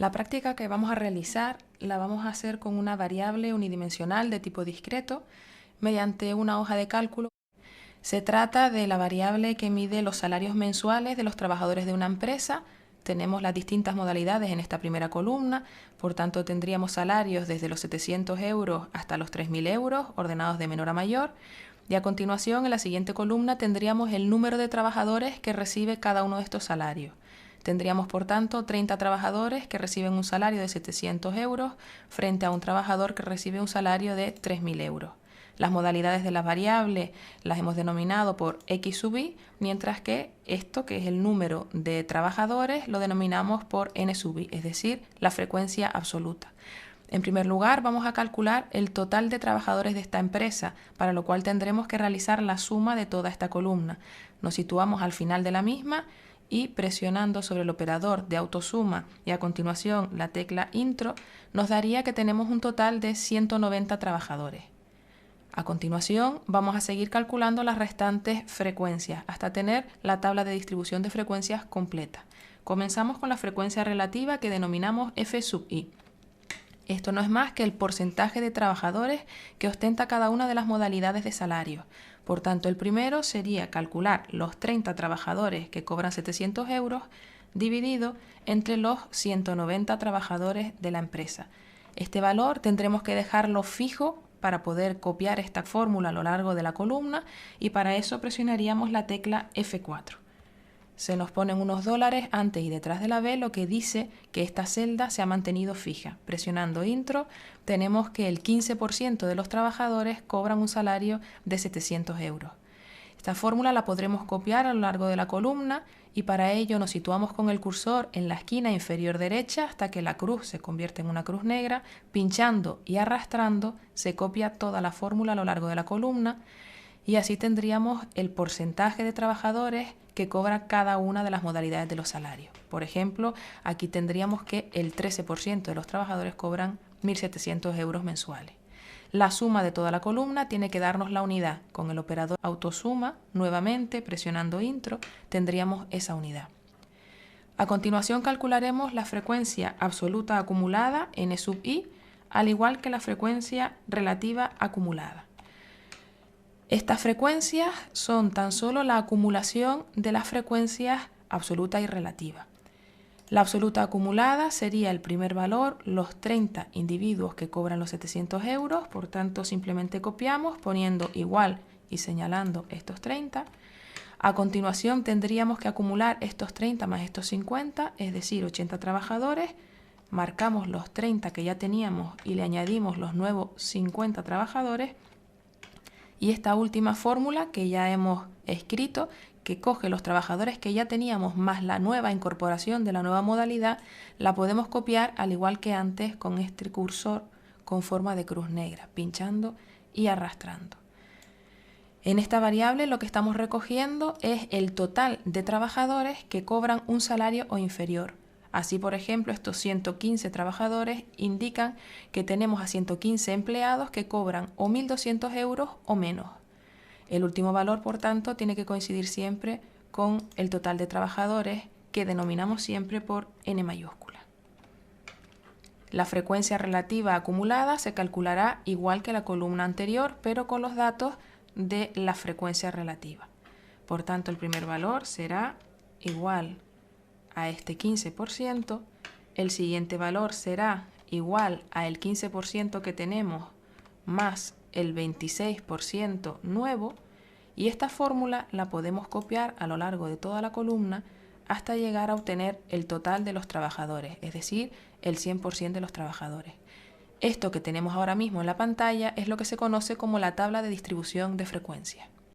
La práctica que vamos a realizar la vamos a hacer con una variable unidimensional de tipo discreto mediante una hoja de cálculo. Se trata de la variable que mide los salarios mensuales de los trabajadores de una empresa. Tenemos las distintas modalidades en esta primera columna, por tanto tendríamos salarios desde los 700 euros hasta los 3.000 euros, ordenados de menor a mayor. Y a continuación, en la siguiente columna, tendríamos el número de trabajadores que recibe cada uno de estos salarios. Tendríamos, por tanto, 30 trabajadores que reciben un salario de 700 euros frente a un trabajador que recibe un salario de 3.000 euros. Las modalidades de las variables las hemos denominado por x sub i, mientras que esto, que es el número de trabajadores, lo denominamos por n sub i, es decir, la frecuencia absoluta. En primer lugar, vamos a calcular el total de trabajadores de esta empresa, para lo cual tendremos que realizar la suma de toda esta columna. Nos situamos al final de la misma y presionando sobre el operador de autosuma y a continuación la tecla intro, nos daría que tenemos un total de 190 trabajadores. A continuación, vamos a seguir calculando las restantes frecuencias hasta tener la tabla de distribución de frecuencias completa. Comenzamos con la frecuencia relativa que denominamos f sub i. Esto no es más que el porcentaje de trabajadores que ostenta cada una de las modalidades de salario. Por tanto, el primero sería calcular los 30 trabajadores que cobran 700 euros dividido entre los 190 trabajadores de la empresa. Este valor tendremos que dejarlo fijo para poder copiar esta fórmula a lo largo de la columna y para eso presionaríamos la tecla F4. Se nos ponen unos dólares antes y detrás de la B, lo que dice que esta celda se ha mantenido fija. Presionando intro tenemos que el 15% de los trabajadores cobran un salario de 700 euros. Esta fórmula la podremos copiar a lo largo de la columna y para ello nos situamos con el cursor en la esquina inferior derecha hasta que la cruz se convierte en una cruz negra. Pinchando y arrastrando se copia toda la fórmula a lo largo de la columna y así tendríamos el porcentaje de trabajadores que cobra cada una de las modalidades de los salarios. Por ejemplo, aquí tendríamos que el 13% de los trabajadores cobran 1.700 euros mensuales. La suma de toda la columna tiene que darnos la unidad. Con el operador autosuma, nuevamente presionando intro, tendríamos esa unidad. A continuación calcularemos la frecuencia absoluta acumulada, n sub i, al igual que la frecuencia relativa acumulada. Estas frecuencias son tan solo la acumulación de las frecuencias absoluta y relativa. La absoluta acumulada sería el primer valor, los 30 individuos que cobran los 700 euros, por tanto simplemente copiamos poniendo igual y señalando estos 30. A continuación tendríamos que acumular estos 30 más estos 50, es decir, 80 trabajadores. Marcamos los 30 que ya teníamos y le añadimos los nuevos 50 trabajadores. Y esta última fórmula que ya hemos escrito, que coge los trabajadores que ya teníamos más la nueva incorporación de la nueva modalidad, la podemos copiar al igual que antes con este cursor con forma de cruz negra, pinchando y arrastrando. En esta variable lo que estamos recogiendo es el total de trabajadores que cobran un salario o inferior. Así, por ejemplo, estos 115 trabajadores indican que tenemos a 115 empleados que cobran o 1.200 euros o menos. El último valor, por tanto, tiene que coincidir siempre con el total de trabajadores que denominamos siempre por n mayúscula. La frecuencia relativa acumulada se calculará igual que la columna anterior, pero con los datos de la frecuencia relativa. Por tanto, el primer valor será igual a este 15%, el siguiente valor será igual a el 15% que tenemos más el 26% nuevo, y esta fórmula la podemos copiar a lo largo de toda la columna hasta llegar a obtener el total de los trabajadores, es decir, el 100% de los trabajadores. Esto que tenemos ahora mismo en la pantalla es lo que se conoce como la tabla de distribución de frecuencia.